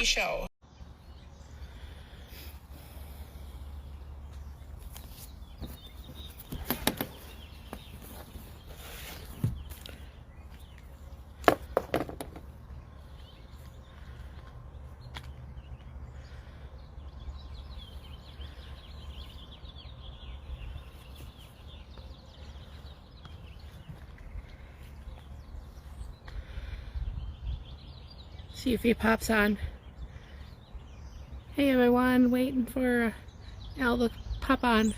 show. See if he pops on. Hey everyone, waiting for Al to pop on.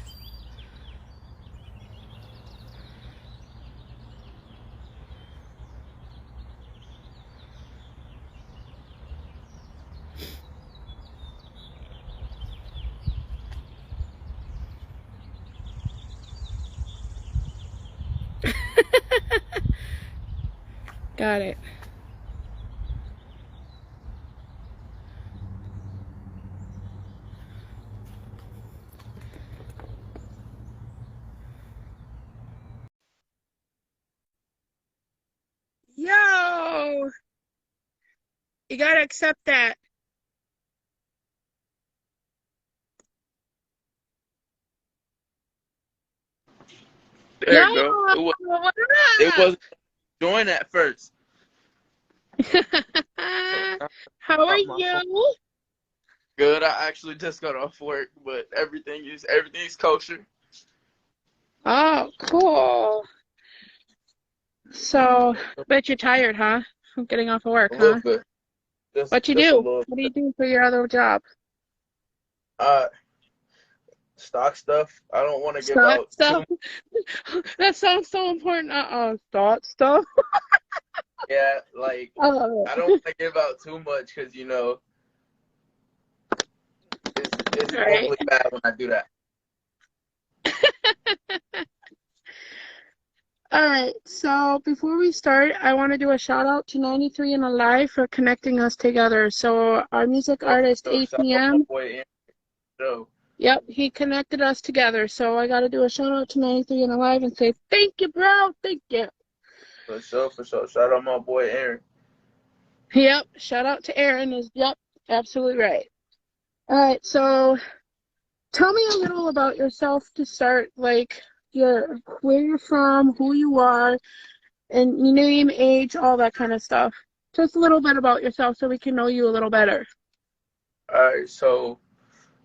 Got it. Yo! You gotta accept that. There you Yo! go. What It up? wasn't join at first. How are Not my fault. you? Good. I actually just got off work, but everything's kosher. Oh, cool. So, bet you're tired, huh? From getting off of work, A little huh? bit. What you Just a do? little What do you bit. do for your other job? Uh stock stuff. I don't want to give Stock out too stuff? That sounds so important. Stock stuff? yeah, like Oh, I don't want to give out too much because it's right. normally bad when I do that. All right, so before we start, I want to do a shout out to 93 and Alive for connecting us together. So our music artist So shout out my ATM, boy Aaron. So yep, he connected us together. So I got to do a shout out to 93 and Alive and say thank you, bro. Thank you. for sure. Shout out my boy Aaron. Yep, shout out to Aaron. Yep, absolutely right. All right, so tell me a little about yourself to start, like where you're from, who you are, and your name, age, all that kind of stuff. Just a little bit about yourself so we can know you a little better. Alright, so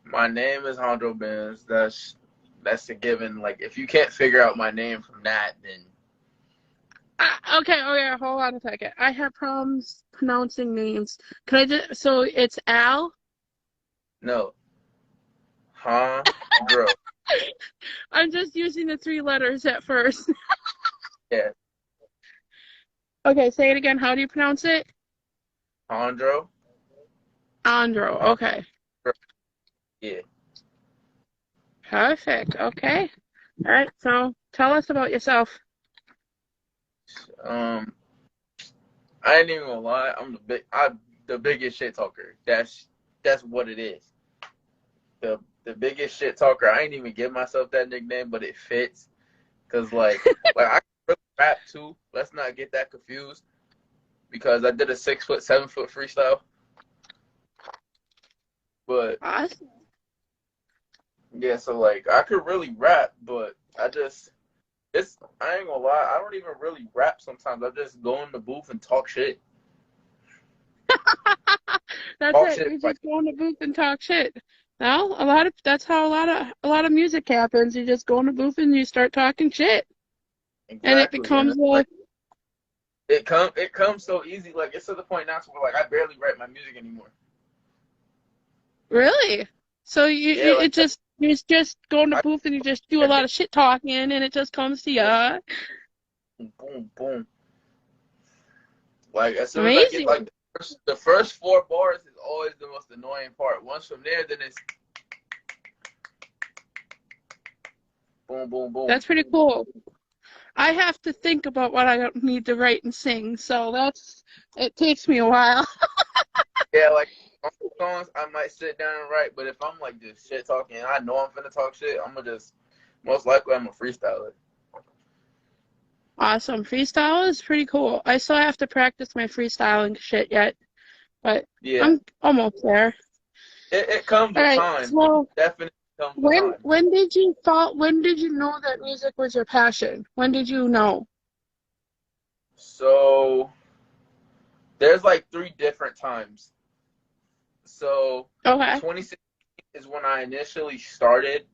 my name is JandroBands. That's a given. Like if you can't figure out my name from that, then Okay, hold on a second. I have problems pronouncing names. Can I just, so it's Al? no. Jandro. I'm just using the 3 letters at first. Yeah. Okay, say it again. How do you pronounce it? Jandro. Andro. Jandro. Okay. Yeah. Perfect. Okay. All right, so tell us about yourself. Um, I ain't even gonna lie. I'm the biggest shit talker. That's what it is. The biggest shit talker. I ain't even give myself that nickname, but it fits. Cause like I can really rap too. Let's not get that confused. Because I did a 6 foot, 7 foot freestyle. But Awesome. yeah, so like I could really rap, but I ain't gonna lie, I don't even really rap sometimes. I just go in the booth and talk shit. That's Talk it. shit You like just go in the booth and talk shit. Well, that's how a lot of music happens. You just go in the booth and you start talking shit, and it exactly. And becomes it's like it comes so easy, like it's to the point now where like I barely write my music anymore. really. So Yeah, like you just go in the I booth and you just do a lot of shit talking, and it just comes to boom, you. boom, boom. Like as soon as I get Amazing. like the first 4 bars is always the most annoying part. Once from there, then it's boom, boom, boom. That's pretty cool. I have to think about what I need to write and sing, so it takes me a while. Yeah, like on songs I might sit down and write, but if I'm like just shit talking and I know I'm finna talk shit, I'm gonna just most likely I'm a freestyler. Awesome. Freestyle is pretty cool. I still have to practice my freestyling shit yet. but Yeah, I'm almost there. it comes All with right. time. It So definitely comes with when time. when did you thought when did you know that music was your passion? When did you know? So there's like three different times. So Okay. 2016 is when I initially started.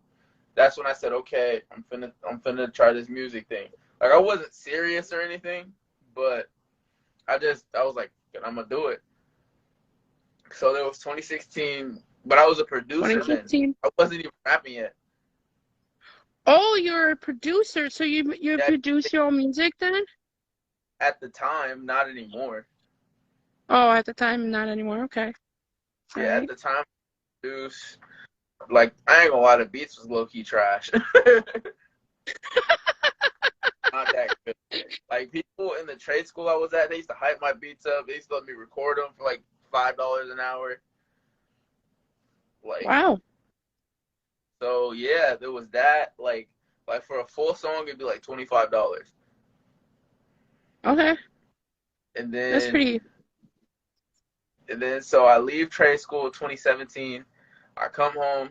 That's when I said, okay, I'm finna try this music thing. Like I wasn't serious or anything, but I was like, I'm gonna do it. So there was 2016, but I was a producer then. 2015. I wasn't even rapping yet. Oh, you're a producer, so you At, produce your own music then? at the time, not anymore. Oh, at the time, not anymore. Okay. All Yeah, at right. the time, produce like I ain't gonna lie, the beats was low key trash. Not that good. Like people in the trade school I was at, they used to hype my beats up. They used to let me record them for like $5 an hour. Like Wow. so, yeah, there was that. Like for a full song, it'd be like $25. Okay. And That's then pretty. so I leave trade school in 2017. I come home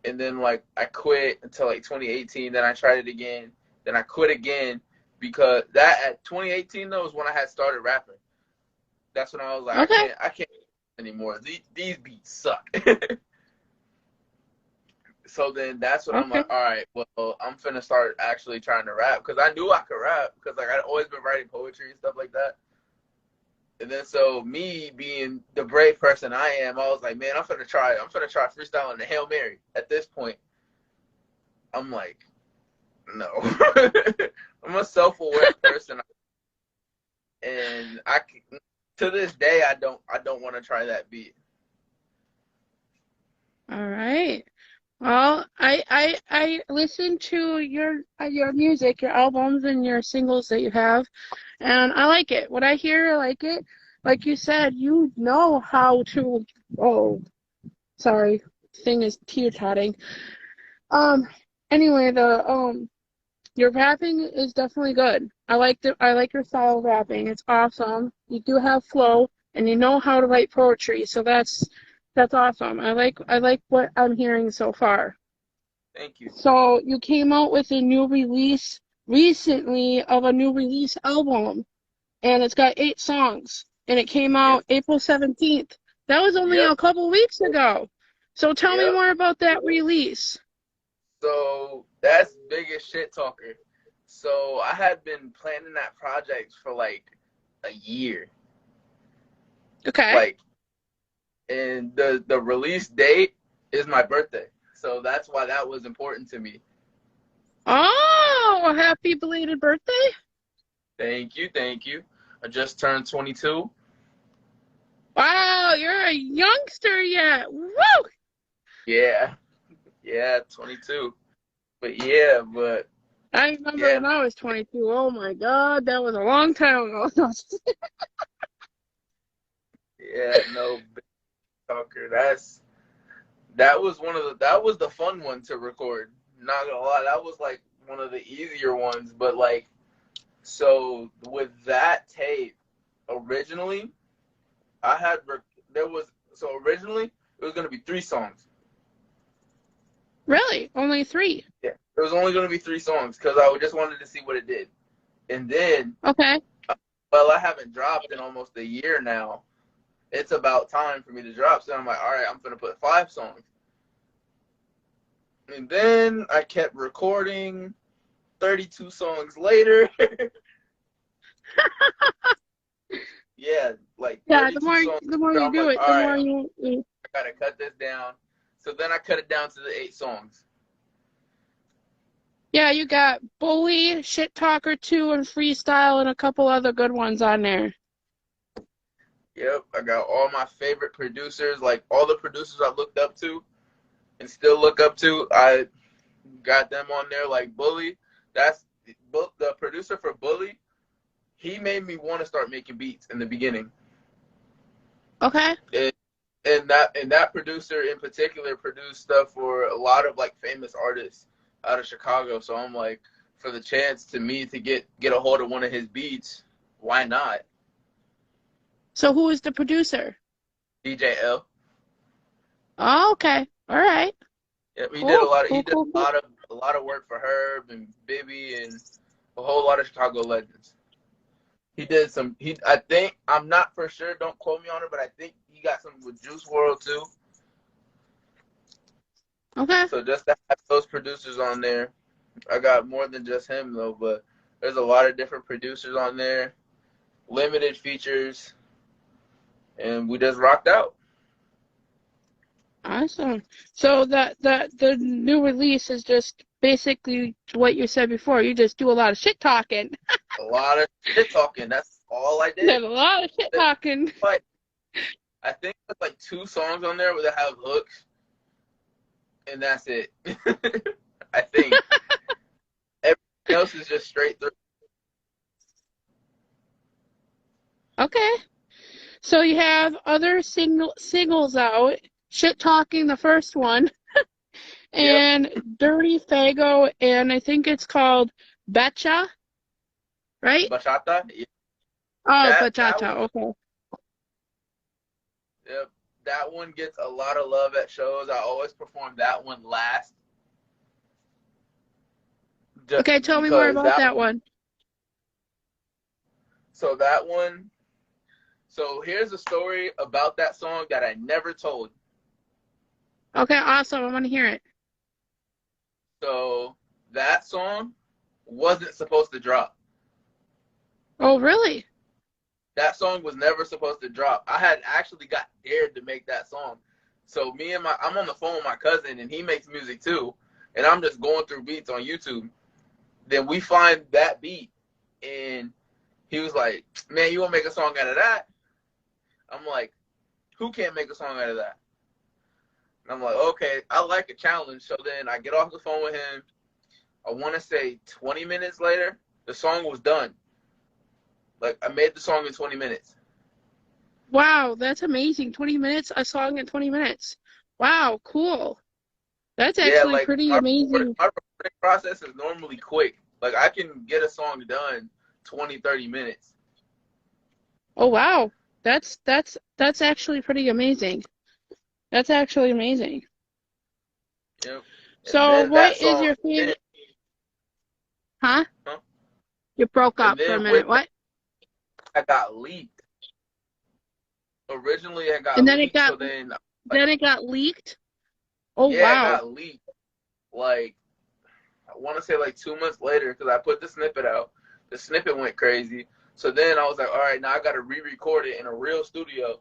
and then like I quit until like 2018. Then I tried it again. Then I quit again because that at 2018 though was when I had started rapping. That's when I was like, Okay. I can't anymore. These beats suck. So then that's when I'm Okay. like, all right, well, I'm finna start actually trying to rap because I knew I could rap because like I'd always been writing poetry and stuff like that. And then so me being the brave person I am, I was like, man, I'm finna try freestyling the Hail Mary. At this point, I'm like, no. I'm a self-aware person, and to this day I don't want to try that beat. All right. Well, I listen to your music, your albums, and your singles that you have, and I like it. What I hear, I like it. Like you said, you know how to. Oh, sorry, thing is teeter-totting. Um. Anyway, the your rapping is definitely good. I like your style of rapping. It's awesome. You do have flow, and you know how to write poetry, so that's awesome. I like what I'm hearing so far. Thank you. So you came out with a new release recently of a new release album, and it's got 8 songs, and it came Yes. out April 17th. That was only Yep. a couple weeks ago. So tell me Yep. more about that release. So that's biggest shit talker. So I had been planning that project for like a year. Okay. Like, and the release date is my birthday. So that's why that was important to me. Oh, happy belated birthday. Thank you, thank you. I just turned 22. Wow, you're a youngster yet. Woo! Yeah, yeah, 22. But yeah, I remember yeah, when I was 22. Oh my God, that was a long time ago. yeah, no, big talker. That was the fun one to record. Not gonna lie, that was like one of the easier ones. But like, so with that tape, originally, I had there was so originally it was gonna be 3 songs. Really? Only 3? Yeah, it was only gonna be 3 songs because I just wanted to see what it did. And then, Okay. well, I haven't dropped in almost a year now. It's about time for me to drop. So I'm like, all right, I'm gonna put 5 songs. And then I kept recording. 32 songs later. Yeah, like Yeah, 32 songs the more later, you I'm do like, it, all the right, more you. I gotta cut this down. So then I cut it down to the 8 songs. Yeah, you got Bully, Shit Talker 2, and Freestyle, and a couple other good ones on there. Yep, I got all my favorite producers, like all the producers I looked up to and still look up to. I got them on there, like Bully. That's the producer for Bully. He made me want to start making beats in the beginning. Okay. And, and that producer in particular produced stuff for a lot of like famous artists out of Chicago. So I'm like, for the chance to me to get a hold of one of his beats, why not? So who is the producer? DJ L. Oh, okay. All right. Yep, he did a Cool. lot of Cool, cool, cool. a lot of work for Herb and Bibby and a whole lot of Chicago legends. He did some. I think, I'm not for sure. Don't quote me on it, but I think he got some with Juice WRLD too. Okay. So just to have those producers on there, I got more than just him though. But there's a lot of different producers on there, limited features, and we just rocked out. Awesome. So the new release is just basically what you said before. You just do a lot of shit talking. A lot of shit talking. That's all I did. There's a lot of shit talking. Like, I think there's like 2 songs on there that have hooks, and that's it. I think everything else is just straight through. Okay. So you have other singles out. Shit talking, the first one, and Yep. Dirty Fago, and I think it's called Betcha, right? Bachata. Yeah. Oh, That Bachata. one, Okay. yep, that one gets a lot of love at shows. I always perform that one last. Okay, tell me more Because about that one. So that one. So here's a story about that song that I never told. Okay, awesome. I want to hear it. So that song wasn't supposed to drop. Oh, really? That song was never supposed to drop. I had actually got dared to make that song. So I'm on the phone with my cousin, and he makes music too. And I'm just going through beats on YouTube. Then we find that beat, and he was like, "Man, you want to make a song out of that?" I'm like, "Who can't make a song out of that?" And I'm like, "Okay, I like a challenge." So then I get off the phone with him. I want to say 20 minutes later, the song was done. Like, I made the song in 20 minutes. Wow, that's amazing. 20 minutes, a song in 20 minutes. Wow, cool. That's Yeah, actually like, pretty my amazing. recording process is normally quick. Like, I can get a song done 20, 30 minutes. Oh, wow. That's actually pretty amazing. That's actually amazing. Yep. And So, then that what is song, your favorite? Huh? huh? You broke And up for a then with minute. What? that, I got leaked. Originally, I got And then leaked, so then, like, it got leaked? Oh, yeah, it wow. got leaked. Like, I want to say like 2 months later, because I put the snippet out. The snippet went crazy. So then I was like, all right, now I got to re-record it in a real studio.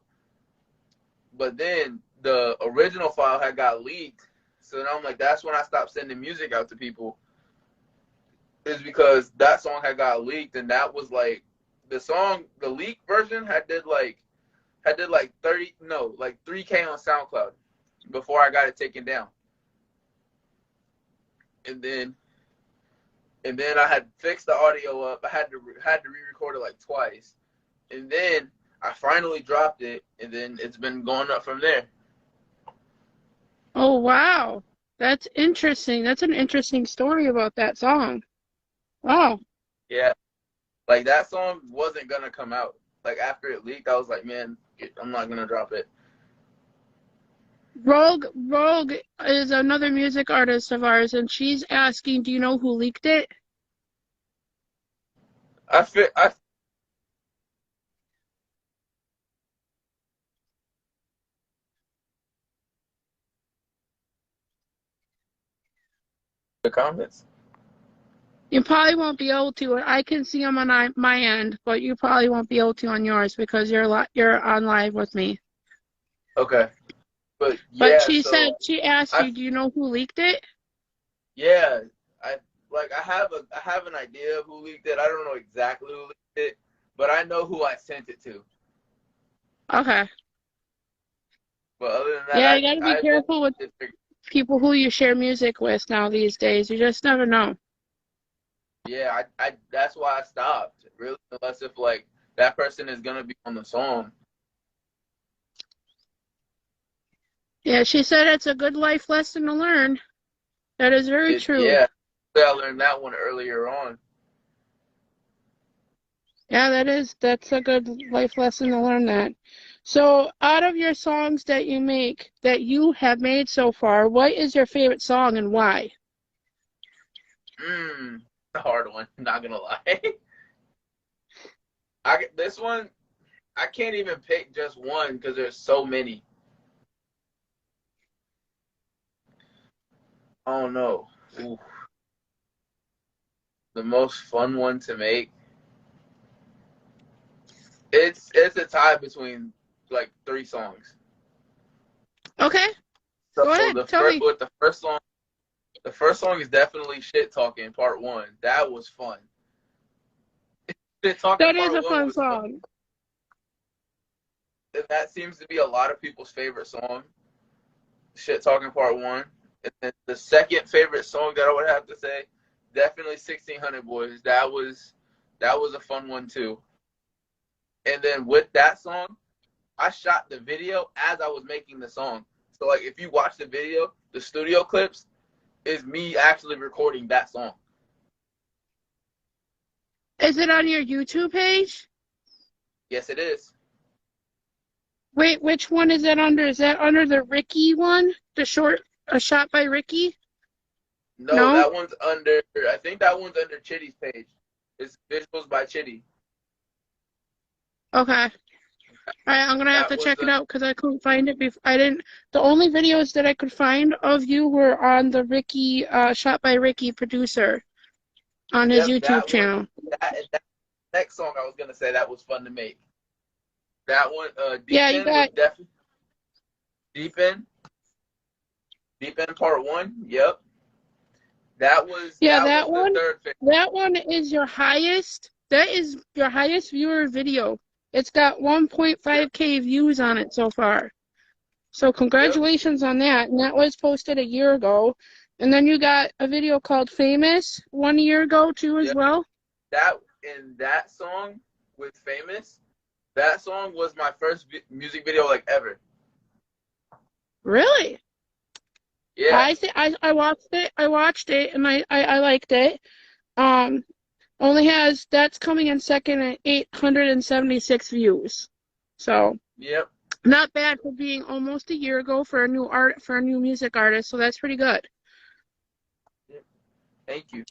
But then the original file had got leaked. So then I'm like, that's when I stopped sending music out to people. Is because that song had got leaked, and that was like the leaked version had did like 3K on SoundCloud before I got it taken down. And then I had fixed the audio up. I had to re-record it like twice. And then I finally dropped it, and then it's been going up from there. Oh, wow. That's interesting. That's an interesting story about that song. Wow. Yeah. Like, that song wasn't gonna come out. Like, after it leaked, I was like, man, I'm not gonna drop it. Rogue is another music artist of ours, and she's asking, do you know who leaked it? I the comments. You probably won't be able to. I can see them on my end, but you probably won't be able to on yours because you're on live with me. Okay. But But yeah, so she asked I you, do you know who leaked it? yeah, I have an idea of who leaked it. I don't know exactly who leaked it, but I know who I sent it to. Okay. But other than Yeah, that, you gotta be I careful with did. people who you share music with now these days. You just never know. Yeah, I that's why I stopped. Really, unless if like that person is gonna be on the song. Yeah, she said it's a good life lesson to learn. That is very true. Yeah, I learned that one earlier on. Yeah, that's a good life lesson to learn that. So, out of your songs that you make, that you have made so far, what is your favorite song and why? A hard one. Not gonna lie. This one, I can't even pick just one because there's so many. Oh no. Ooh. The most fun one to make. It's a tie between like 3 songs. Okay, So go ahead, tell me. The first song is definitely Shit Talking Part 1. That was fun. Shit Talking That is Part a 1 fun was fun. song. And that seems to be a lot of people's favorite song. Shit Talking Part 1. And then the second favorite song that I would have to say, definitely 1600 Boys. That was a fun one too. And then with that song, I shot the video as I was making the song. So like if you watch the video, the studio clips is me actually recording that song. Is it on your YouTube page? Yes, it is. Wait, which one is that under? Is that under the Ricky one? The short, a shot by Ricky? No, No? that one's under. I think that one's under Chitty's page. It's visuals by Chitty. Okay. All right, I'm gonna have That to was check it out because I couldn't find it before. I didn't. The only videos that I could find of you were on the Ricky, shot by Ricky producer on his Yep, YouTube channel. that next song I was gonna say that was fun to make. That one, Yeah, Deep you In was got. definitely Deep In. Deep In Part 1. Yep. Yeah, That was that the one. third favorite. That one is your highest. That is your highest viewer video. It's got Yep. 1.5K views on it so far. So Yep. congratulations on that. And that was posted a year ago. And then you got a video called Famous 1 year ago too as Yep. well. That song with Famous, that song was my first music video like ever. Really? Yeah. I watched it. I watched it and I liked it. Um only has that's coming in second at 876 views. So Yep. not bad for being almost a year ago for a new music artist, so that's pretty good. Yep. Thank you.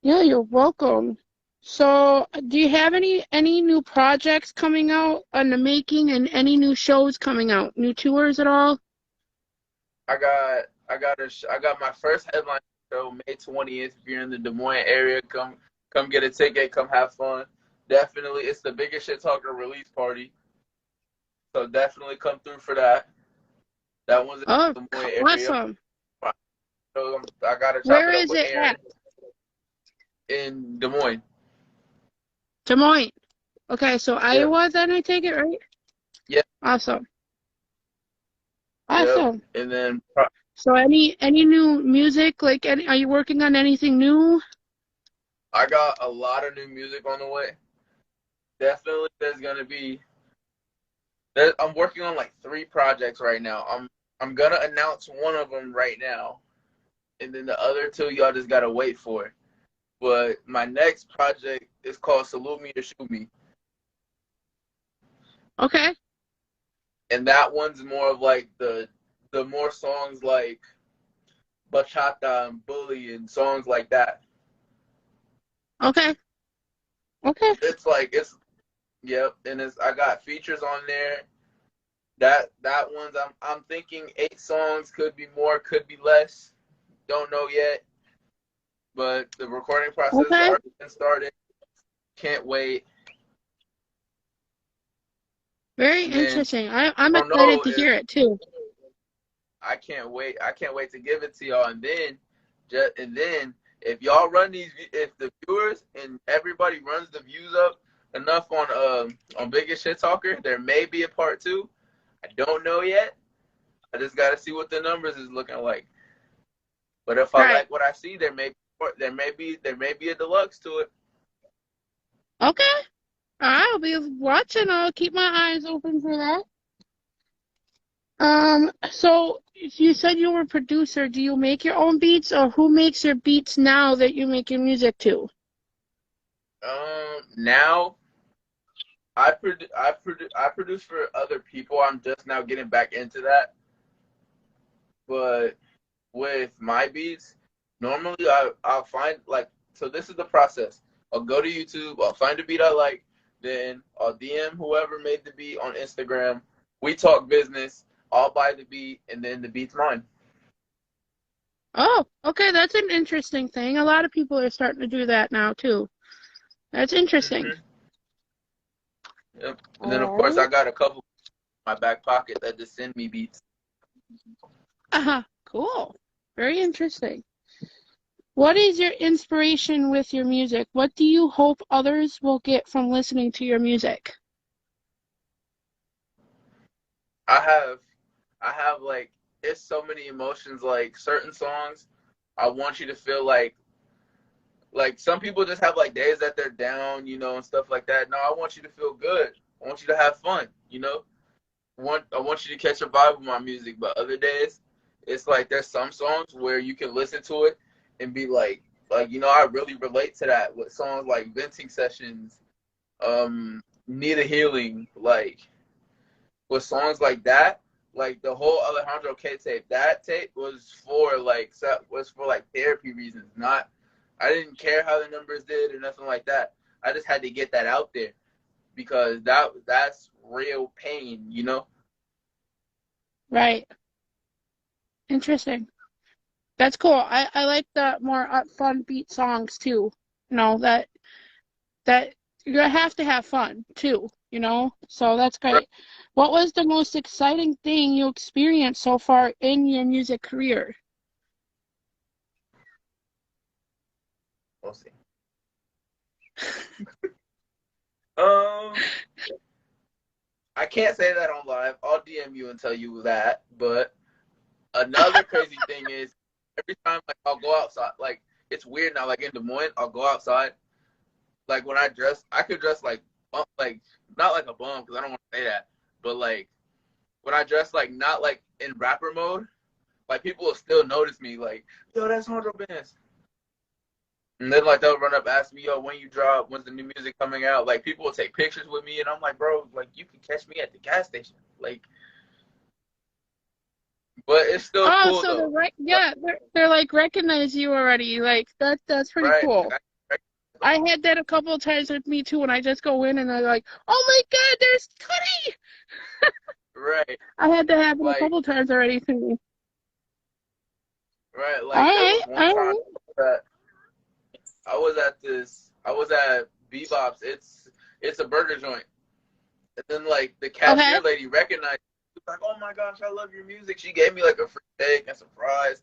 Yeah, you're welcome. So, do you have any new projects coming out on the making and any new shows coming out? New tours at all? I got my first headline show May 20th. If you're in the Des Moines area, come get a ticket, come have fun. Definitely, it's the biggest shit talker release party. So definitely come through for that. That one's in Oh, the Des Moines area. awesome. So I gotta chop Where it up is with it Aaron at? in Des Moines. Des Moines. Okay, so Yep. Iowa then I take it, right? Yep. Awesome. Yep. Awesome. And then So any new music? Like, are you working on anything new? I got a lot of new music on the way. Definitely, there's gonna be. I'm working on like 3 projects right now. I'm gonna announce one of them right now, and then the other 2 y'all just gotta wait for. But my next project is called Salute Me or Shoot Me, Okay. and that one's more of like the more songs like bachata and bully and songs like that. Okay. Okay. It's yep, and I got features on there. That one's I'm thinking 8 songs, could be more, could be less. Don't know yet. But the recording process has Okay. already been started. Can't wait. Very And then interesting. I'm I don't excited know to if hear it too. I can't wait. I can't wait to give it to y'all. And then if y'all run if the viewers and everybody runs the views up enough on Biggest Shit Talker, there may be a part 2. I don't know yet. I just got to see what the numbers is looking like. But if I Right. like what I see, there may be a deluxe to it. Okay. I'll be watching. I'll keep my eyes open for that. So you said you were a producer. Do you make your own beats, or who makes your beats now that you make your music to? Now I produce for other people. I'm just now getting back into that. But with my beats, normally I'll find like, so this is the process. I'll go to YouTube, I'll find a beat I like, then I'll DM whoever made the beat on Instagram. We talk business, I'll buy the beat, and then the beat's mine. Oh, okay, that's an interesting thing. A lot of people are starting to do that now too. That's interesting. Yep. And then of course I got a couple in my back pocket that just send me beats. Cool. Very interesting. What is your inspiration with your music? What do you hope others will get from listening to your music? I have like, it's so many emotions. Like certain songs, I want you to feel like some people just have like days that they're down, and stuff like that. No, I want you to feel good. I want you to have fun, I want you to catch a vibe with my music. But other days, it's like there's some songs where you can listen to it and be like, I really relate to that with songs like Venting Sessions, Need a Healing, like with songs like that, like the whole Alejandro K tape. That tape was for like therapy reasons. Not, I didn't care how the numbers did or nothing like that. I just had to get that out there because that's real pain. Right. Interesting. That's cool. I like the more fun beat songs too. That you have to have fun too, So that's great. What was the most exciting thing you experienced so far in your music career? We'll see. I can't say that on live. I'll DM you and tell you that. But another crazy thing is every time like I'll go outside, like it's weird now. Like in Des Moines, I'll go outside. Like when I dress, I could dress like not like a bum because I don't want to say that. But like when I dress like not like in rapper mode, like people will still notice me. Like, yo, that's JandroBands. And then like they'll run up, ask me, yo, when you drop, when's the new music coming out? Like people will take pictures with me, and I'm like, bro, like you can catch me at the gas station, like. But it's still cool so though. they're like recognize you already. Like that's pretty Right. cool. I had that a couple of times with me too when I just go in and they're like, oh my God, there's Tootie! Right. I had that happen a couple of times already to me. Right. Like there was one time that I was at Bebop's. It's a burger joint. And then like the cashier lady recognized me. She was like, oh my gosh, I love your music. She gave me like a free steak and some fries.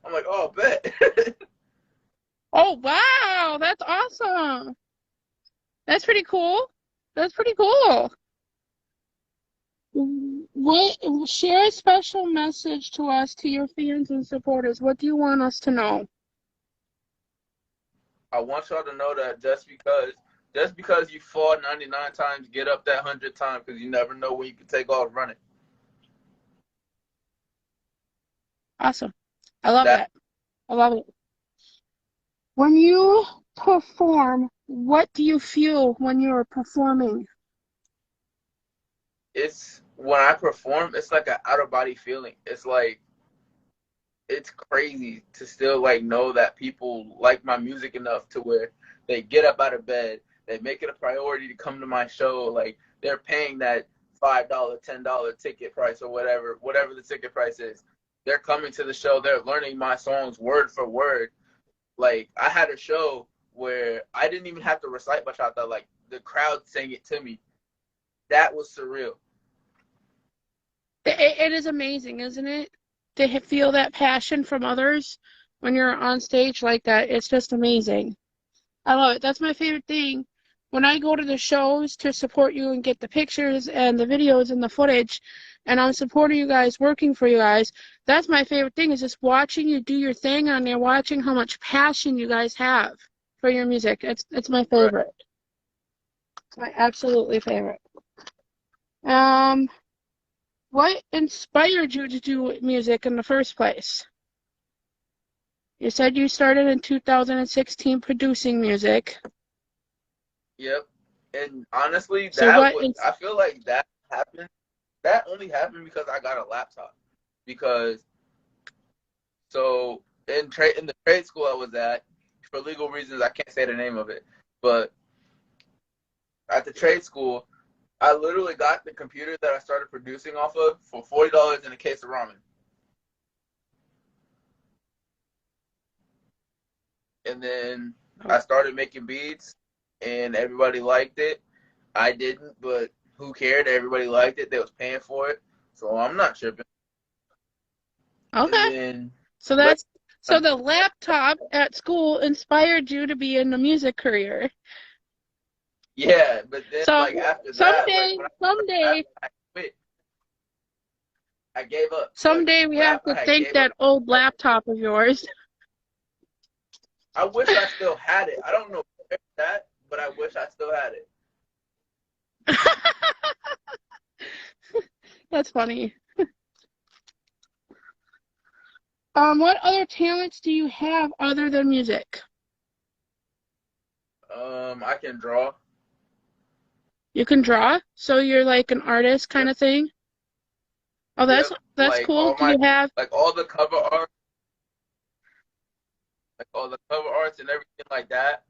I'm like, oh, bet. Oh, wow. That's awesome. That's pretty cool. That's pretty cool. Share a special message to us, to your fans and supporters. What do you want us to know? I want y'all to know that just because you fall 99 times, get up that 100 times, because you never know when you can take off running. Awesome. I love that. I love it. When you perform, what do you feel when you're performing? When I perform, it's like an out-of-body feeling. It's like, it's crazy to still like know that people like my music enough to where they get up out of bed, they make it a priority to come to my show. Like they're paying that $5, $10 ticket price or whatever the ticket price is. They're coming to the show. They're learning my songs word for word. Like I had a show where I didn't even have to recite much. I thought like the crowd sang it to me. That was surreal. It is amazing, isn't it? To feel that passion from others when you're on stage like that. It's just amazing. I love it. That's my favorite thing. When I go to the shows to support you and get the pictures and the videos and the footage, and I'm supporting you guys, working for you guys, that's my favorite thing, is just watching you do your thing on there, watching how much passion you guys have for your music. It's my favorite. It's my absolutely favorite. What inspired you to do music in the first place? You said you started in 2016 producing music. Yep. And honestly, So I feel like that happened. That only happened because I got a laptop. Because so in the trade school I was at, for legal reasons I can't say the name of it, but at the trade school, I literally got the computer that I started producing off of for $40 in a case of ramen. And then I started making beads, and everybody liked it. I didn't, but who cared? Everybody liked it. They was paying for it, so I'm not tripping. Okay. And then, so the laptop at school inspired you to be in the music career. Yeah, but then So like after someday, that, I quit. I gave up. Someday we have to thank that old laptop of yours. I wish I still had it. I don't know that, but I wish I still had it. That's funny. What other talents do you have other than music? I can draw. You can draw? So you're like an artist kind of thing? Oh, that's like cool. Do you have like all the cover art, like all the cover arts and everything like that?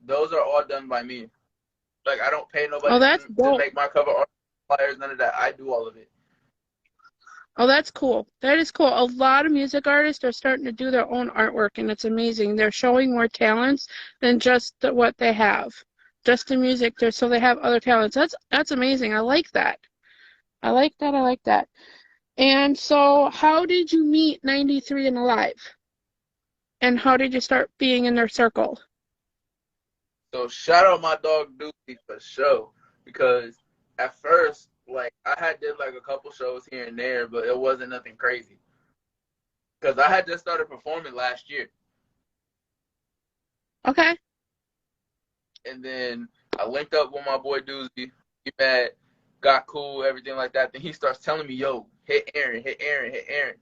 Those are all done by me. Like I don't pay nobody to make my cover art, flyers, none of that. I do all of it. Oh, that's cool. That is cool. A lot of music artists are starting to do their own artwork, and it's amazing. They're showing more talents than just what they have. Just the music, so they have other talents. That's amazing. I like that. I like that. I like that. And so, how did you meet 93 and Alive? And how did you start being in their circle? So shout out my dog Tootie for sure, because at first, like I did like a couple shows here and there, but it wasn't nothing crazy. Because I had just started performing last year. Okay. And then I linked up with my boy Doozy. He met, got cool, everything like that. Then he starts telling me, yo, hit Aaron, hit Aaron, hit Aaron.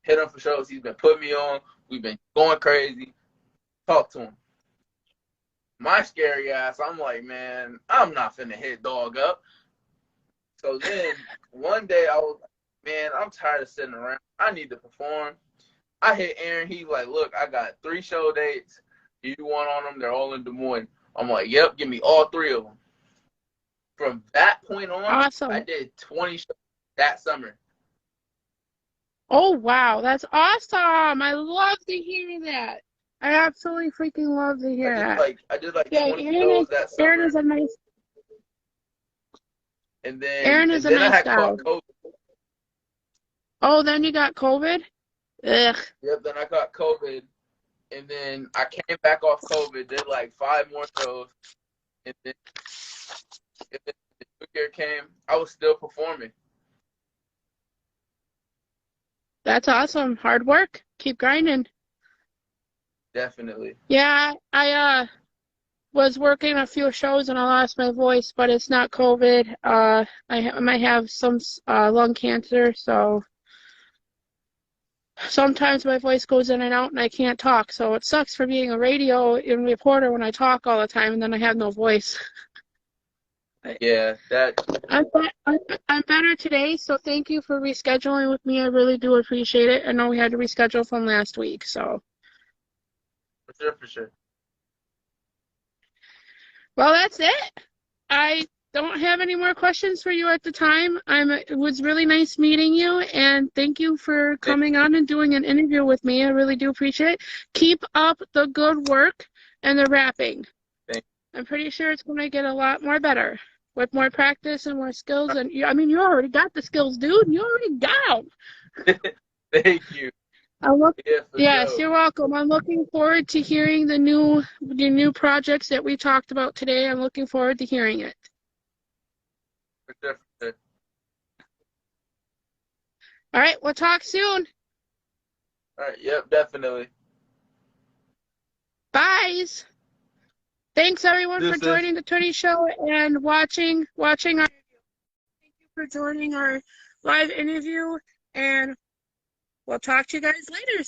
Hit him for shows. He's been putting me on. We've been going crazy. Talk to him. My scary ass, I'm like, man, I'm not finna hit dog up. So then one day I was like, man, I'm tired of sitting around. I need to perform. I hit Aaron. He's like, look, I got 3 show dates. You want on them? They're all in Des Moines. I'm like, yep, give me all 3 of them. From that point on, awesome. I did 20 shows that summer. Oh, wow. That's awesome. I love to hear that. I absolutely freaking love to hear that. I did like 20 shows that summer. Aaron is a nice... And then, Aaron is a nice guy. Caught COVID. Oh, then you got COVID? Ugh. Yep, then I got COVID. And then I came back off COVID, did like 5 more shows. And then the new year came, I was still performing. That's awesome. Hard work. Keep grinding. Definitely. Yeah, I was working a few shows and I lost my voice, but it's not COVID. I might have some lung cancer, so sometimes my voice goes in and out and I can't talk. So it sucks for being a radio and reporter when I talk all the time and then I have no voice. Yeah, I'm better today, so thank you for rescheduling with me. I really do appreciate it. I know we had to reschedule from last week, so. For sure. Well, that's it. I don't have any more questions for you at the time. It was really nice meeting you, and thank you for coming on and doing an interview with me. I really do appreciate it. Keep up the good work and the rapping. I'm pretty sure it's going to get a lot more better with more practice and more skills. And I mean, you already got the skills, dude. You already got them. Thank you. Yes, you're welcome. I'm looking forward to hearing the new projects that we talked about today. I'm looking forward to hearing it. For sure. All right, we'll talk soon. All right, yep, definitely. Byes. Thanks everyone for joining the Tootie Show and watching our interview. Thank you for joining our live interview, and we'll talk to you guys later.